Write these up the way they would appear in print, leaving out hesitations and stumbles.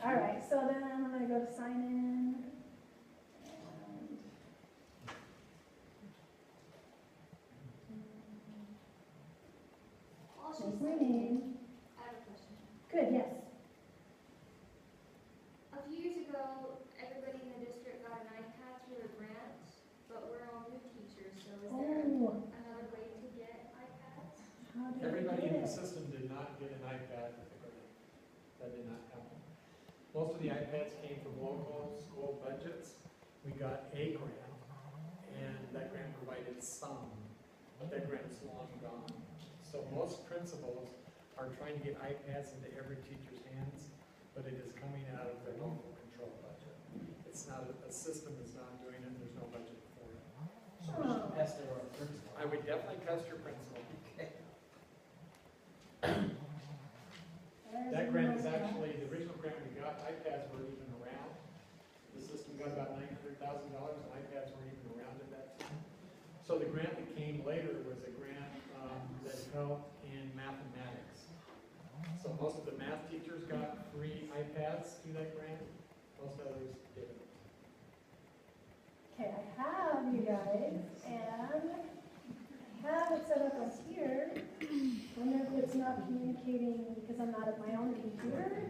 All right, so then I'm going to go to sign in. There's my name. I have a question. Good, yes. A few years ago, everybody in the district got an iPad through a grant, but we're all new teachers, so is there another way to get iPads? How did Everybody you in get the it? system did not get an iPad with the grant. That did not happen. Most of the iPads came from local school budgets. We got a grant, and that grant provided some, but that grant's long gone. So most principals are trying to get iPads into every teacher's hands, but it is coming out of their local control budget. It's not, a system is not doing it, there's no budget for it. So we should pester our principal. I would definitely pester principal. There's That grant is my- actually, the original grant we got, iPads weren't even around. The system got about $900,000 and iPads weren't even around at that time. So the grant that came later was a grant that helped in mathematics. So most of the math teachers got free iPads through that grant, most others didn't. Okay, I have you guys, and I have it set up as here. Wonder if it's not communicating because I'm not at my own computer.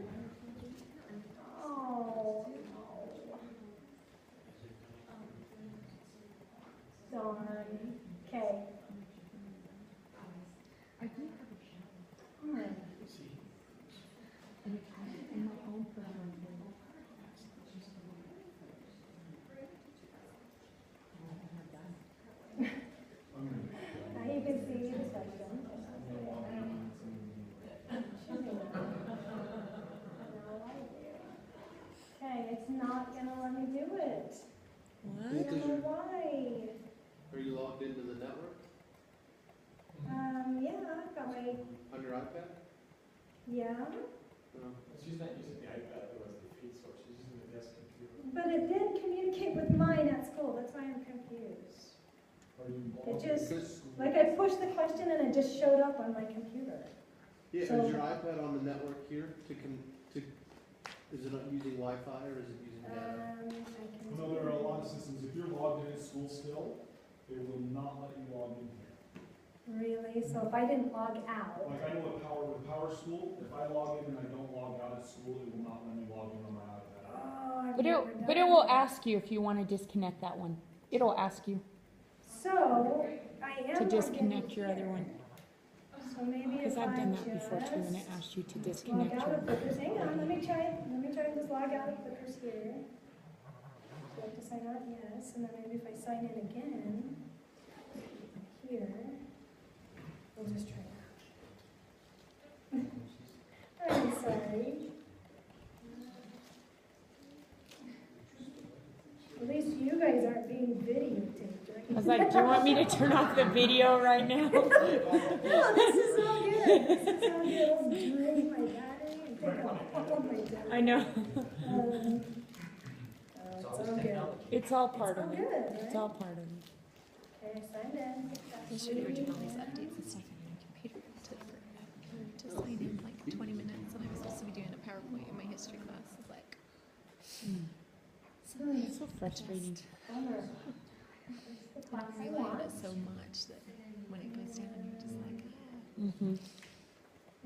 Oh, no. Darn. Okay. Hmm. Now you can see the section. Okay, it's not gonna let me do it. I Because don't know you're, why. are you logged into the network Yeah, I've got my, on your iPad? yeah, No. She's not using the iPad though as the feed source, she's using the desk computer. but it did communicate with mine at school, that's why I'm confused. Are you It just, Because, like I pushed the question and it just showed up on my computer. yeah, So- is your iPad on the network here is it not using Wi-Fi or is it using data? I can. No, there are a lot of systems, if you're logged in at school still, they will not let you log in here. Really? So if I didn't log out, Like I know with Power School, if I log in and I don't log out at school, it will not let me log in on my iPad. oh, I've But never it done will that. ask you if you want to disconnect that one. It'll ask you So, I am. to logged in disconnect your other here. one. So maybe Because if I've I done that before too, and it just asked you to log disconnect out your. of Clickers, hang on, let me try and just log out of Clickers here. Do I have to sign out? Yes, and then maybe if I sign in again, here, we'll just try that. I'm sorry. At least you guys aren't being videotaped, right? I was like, do you want me to turn off the video right now? No, this is all good. This is all good. I'll drain my battery and take out all of my data. I know. It's all good. It's all part It's all of it. good, It's right? all part of it. Okay, signed in. Yesterday we're doing all these updates and stuff on my computer to sign in like 20 minutes, and I was supposed to be doing a PowerPoint in my history class. I was like, It's so frustrating. Bummer. The and class I'm I relying on want. it so much that when it goes down, you're just like, Mm-hmm.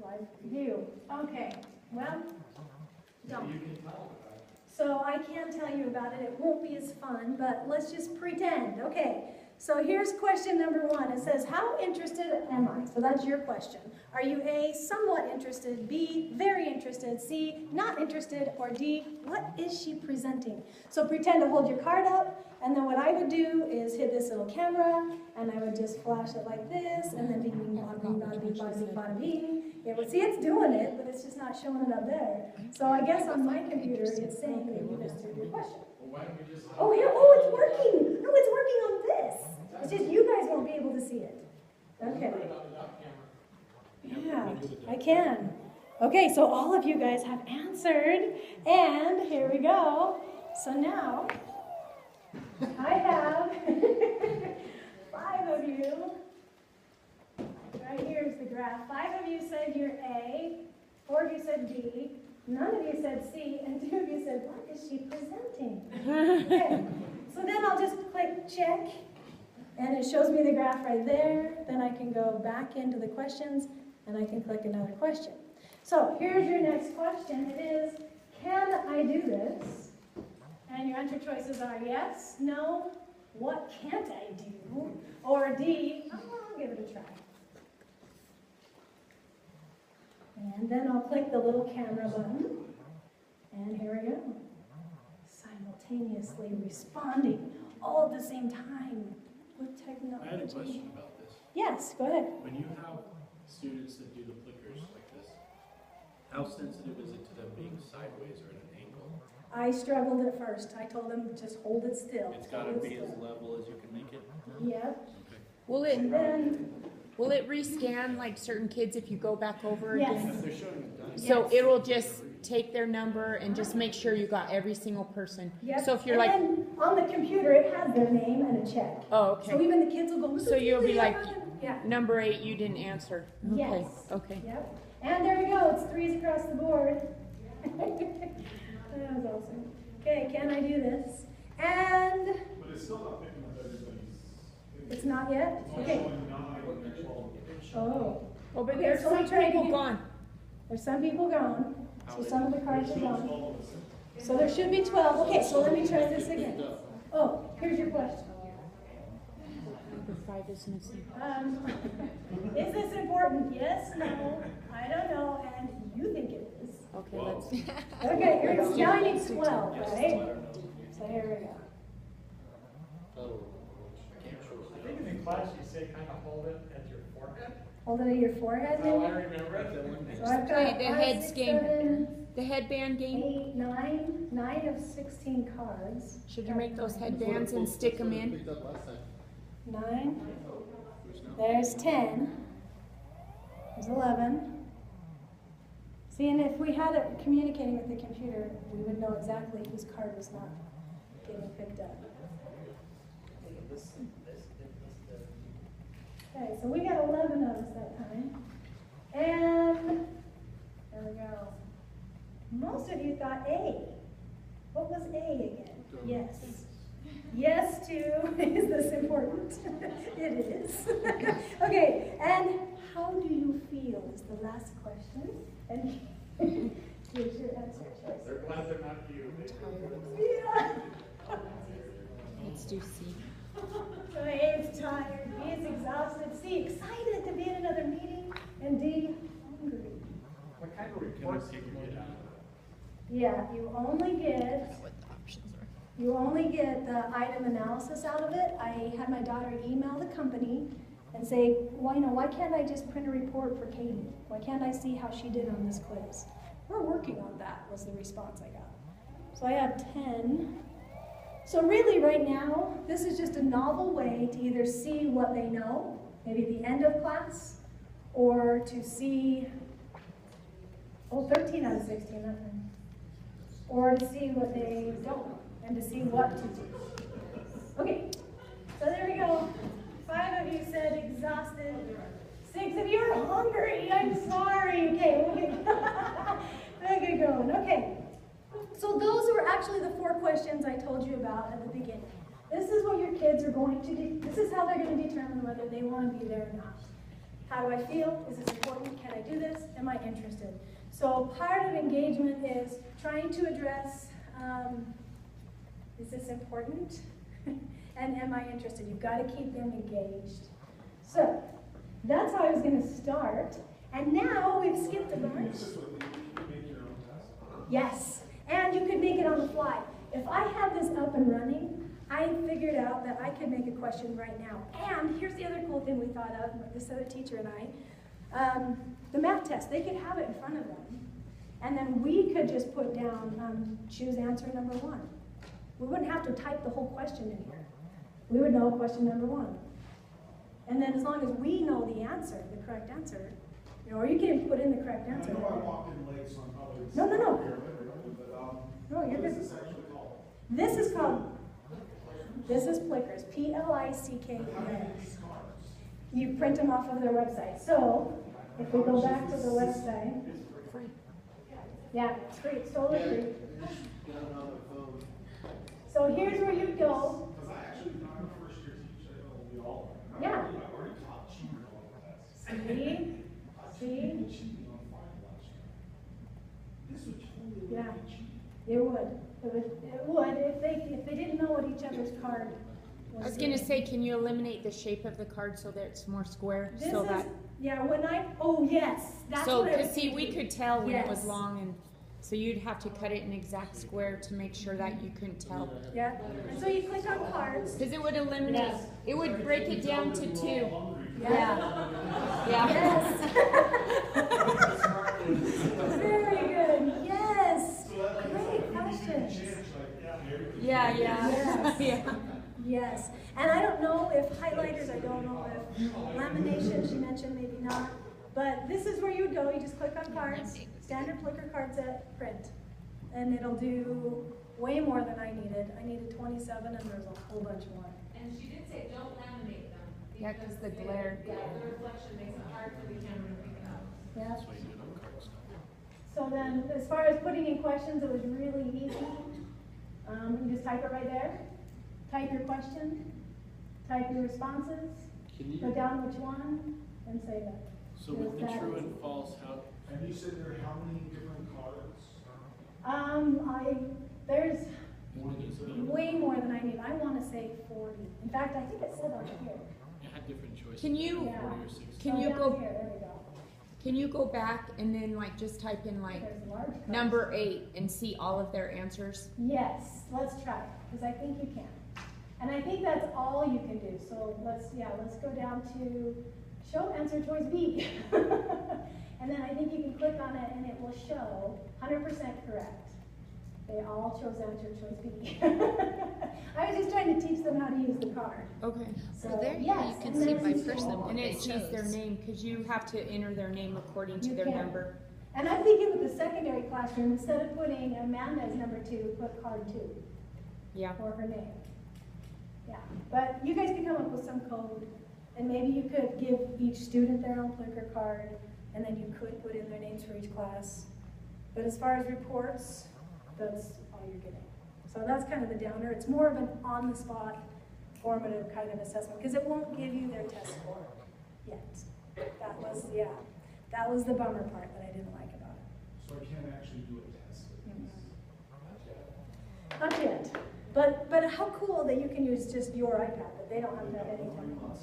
Live view. Okay, well, don't. You can tell about it. So I can't tell you about it. It won't be as fun, but let's just pretend. Okay, so here's question number one. It says, how interested am I? So that's your question. Are you A, somewhat interested, B, very interested, C, not interested, or D, what is she presenting? So pretend to hold your card up, and then what I would do is hit this little camera, and I would just flash it like this, and then bing, bing, bada, bing, bada, bing, bada, bing, bada, bing. It would see it's doing it, but it's just not showing it up there. So I guess on my computer, it's saying that you answered your question. Well, why don't we just? Oh, yeah, oh, it's working. No, it's working on this. It's just you guys won't be able to see it. Okay. Put it on the dock camera. Yeah, I can. Okay, so all of you guys have answered, and here we go. So now, I have 5 of you. Right here is the graph. 5 of you said you're A, 4 of you said D, none of you said C, and 2 of you said, what is she presenting? Okay, so then I'll just click check, and it shows me the graph right there. Then I can go back into the questions, and I can click another question. So here's your next question. It is, can I do this? And your answer choices are yes, no, what can't I do? Or D, oh, I'll give it a try. And then I'll click the little camera button. And here we go. Simultaneously responding all at the same time with technology. I had a question about this. Yes, go ahead. When you have students that do the flickers like this, how sensitive is it to them being sideways or at an angle? I struggled at first. I told them just hold it still. It's gotta hold it be as still. level as you can make it? Yep. Okay. And then, Will it rescan like certain kids if you go back over yes. again? They're showing it done. So it'll just take their number and just make sure you got every single person. Yep. So if you're and like, then on the computer, it has their name and a check. oh, So okay, even the kids will go, So you'll be like, yeah. number 8, you didn't answer. Okay, Yes. okay. Yep. And there we go. It's 3s across the board. That was awesome. Okay, can I do this? And But it's still not picking up everybody's. it's not yet? It's Okay. showing 9 and 12. Oh. Oh, but Okay, there's so let me some try people again. gone. There's some people gone. So some of the cards are There's gone. 12 of us. So there should be 12. Okay, so let me try this again. Oh, here's your question. Number 5 is missing. Is this important? Yes, no, I don't know, and you think it is. Okay, let's. Okay, here we go. Now I need 12, right? So here we go. I think in the class you say kind of hold it at your forehead. Hold it at your forehead, Oh, I maybe? remember it. So I've got Wait, the 5, heads 6, game. 7, The headband game, 8, 9, 9 of 16 cards. should you make those headbands and stick them in? 9. There's 10. There's 11. See, and if we had it communicating with the computer, we would know exactly whose card was not getting picked up. Okay, so we got 11 of us that time. And there we go. Most of you thought A. What was A again? Yes. Yes to, is this important? It is. Okay, and how do you feel is the last question. And here's your answer choice. They're glad they're not you. Yeah. Let's do C. So A is tired, B is exhausted, C excited to be in another meeting, and D hungry. What kind of reports do you get out? Yeah, you only get What the options are. You only get the item analysis out of it. I had my daughter email the company and say, well, why can't I just print a report for Katie? Why can't I see how she did on this quiz? We're working on that, was the response I got. So I have 10. So really right now, this is just a novel way to either see what they know, maybe at the end of class, or to see, 13 out of 16, that one. Or to see what they don't know, and to see what to do. Okay, so there we go. 5 of you said exhausted. 6 of you are hungry. I'm sorry. Okay, we'll get going. Okay, so those were actually the 4 questions I told you about at the beginning. This is what your kids are going to do. This is how they're going to determine whether they want to be there or not. How do I feel? Is this important? Can I do this? Am I interested? So part of engagement is trying to address, is this important? And am I interested? You've got to keep them engaged. So that's how I was going to start. And now we've skipped a bunch. This is what you make your own test. Yes, and you could make it on the fly. If I had this up and running, I figured out that I could make a question right now. And here's the other cool thing we thought of, this other teacher and I, the math test, they could have it in front of them. And then we could just put down, choose answer number 1. We wouldn't have to type the whole question in here. We would know question number 1. And then as long as we know the answer, the correct answer, or you can put in the correct answer. I know I walked in late, so I'm probably. No. But, No, you're what good. is this actually called? This is Plickers, P-L-I-C-K-E-R-S. How do you get these cards? You print them off of their website. So if we go back to the website, Free. Yeah, it's free, it's totally free. Get on my phone. So here's where you go. Because I actually, I'm a first year teacher, I know we all are. Yeah. I've already taught cheating on tests. See? Cheating on final last year. This would totally look Yeah. like cheating. It would. It would if they didn't know what each other's card was. I was gonna say, can you eliminate the shape of the card so that it's more square? This So is, that, yeah, oh yes, that's so, what I was cause see, we thinking. could tell when it was Yes. long and, so you'd have to cut it an exact square to make sure that you couldn't tell. Yeah, and so you click on cards. Cause it would eliminate, Yes. it would break it down to two. Yeah. Yeah. Yes. Very good, yes. Great questions. Yeah, yeah, Yes. yeah. Yes, and I don't know if highlighters, I don't know if lamination, she mentioned maybe not, but this is where you would go, you just click on cards, standard Plickr card set, print. And it'll do way more than I needed. I needed 27 and there's a whole bunch more. And she did say don't laminate them. Yeah, 'cause the glare. Yeah, the reflection makes it hard for the camera to pick it up. Yeah. That's why you do it on cards. So then, as far as putting in questions, it was really easy. You just type it right there. Type your question, type your responses, Can go you, down which one, and save it. so with the true and false, how, And you said there are how many different cards? There's what is it? way more than I need. I want to say 40. In fact, I think it said on here. You had different choices. Can you- 40 or 60. Can So you down go, here, there we go. can you go back and then like just type in like There's large cards. number 8 and see all of their answers? Yes, let's try it, because I think you can. And I think that's all you can do. So let's go down to show answer choice B. And then I think you can click on it and it will show 100% correct. They all chose answer choice B. I was just trying to teach them how to use the card. Okay. So there you yes, can and see then by see person all. what And they it sees their chose. name, cause you have to enter their name according to You their can. number. And I'm thinking with the secondary classroom, instead of putting Amanda as number 2, put card 2. Yeah. Or her name. Yeah, but you guys could come up with some code, and maybe you could give each student their own Plickr card, and then you could put in their names for each class. But as far as reports, that's all you're getting. So that's kind of the downer. It's more of an on-the-spot, formative kind of assessment, because it won't give you their test score yet. That was the bummer part that I didn't like about it. So I can't actually do a test. Not yet. But how cool that you can use just your iPad, that they don't have to have any technicals.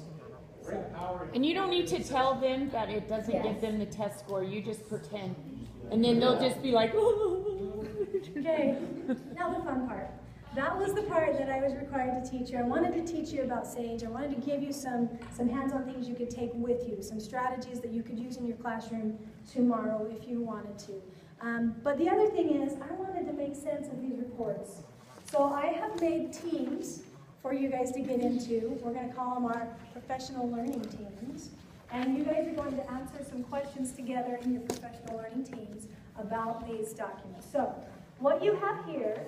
So, And you don't need to tell them that it doesn't Yes. give them the test score, you just pretend. And then they'll just be like, okay, now the fun part. That was the part that I was required to teach you. I wanted to teach you about Sage. I wanted to give you some hands-on things you could take with you, some strategies that you could use in your classroom tomorrow if you wanted to. But the other thing is, I wanted to make sense of these reports. So I have made teams for you guys to get into. We're going to call them our professional learning teams. And you guys are going to answer some questions together in your professional learning teams about these documents. So what you have here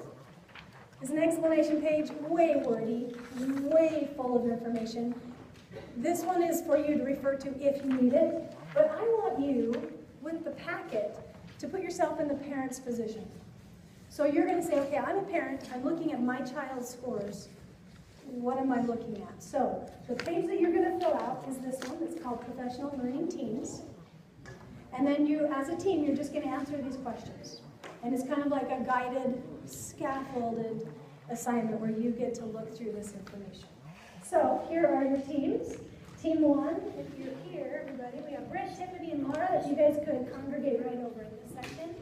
is an explanation page, way wordy, way full of information. This one is for you to refer to if you need it. But I want you, with the packet, to put yourself in the parent's position. So you're going to say, okay, I'm a parent, I'm looking at my child's scores. What am I looking at? So the page that you're going to fill out is this one that's called Professional Learning Teams. And then you, as a team, you're just going to answer these questions. And it's kind of like a guided, scaffolded assignment where you get to look through this information. So here are your teams. Team 1, if you're here, everybody, we have Brent, Tiffany, and Laura that you guys could congregate right over in this section.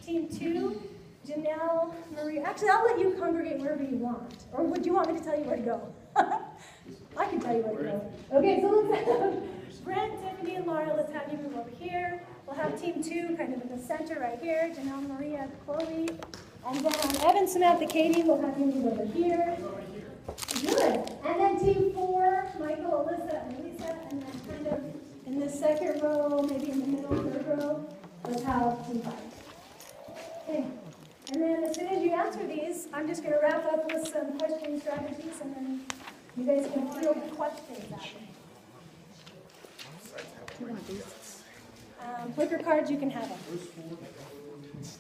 Team 2, Janelle, Marie. Actually, I'll let you congregate wherever you want. Or would you want me to tell you where to go? I can tell you where to go. Okay, so let's have Brent, Tiffany, and Laura. Let's have you move over here. We'll have Team 2 kind of in the center right here. Janelle, Maria, Chloe. And then on Evan, Samantha, Katie, we'll have you move over here. Good. And then Team 4, Michael, Alyssa, and Lisa. And then kind of in this second row, maybe in the middle, third row, let's have Team 5. Okay. And then as soon as you answer these, I'm just going to wrap up with some question strategies, and then you guys can field questions at me. Plickr cards, you can have them.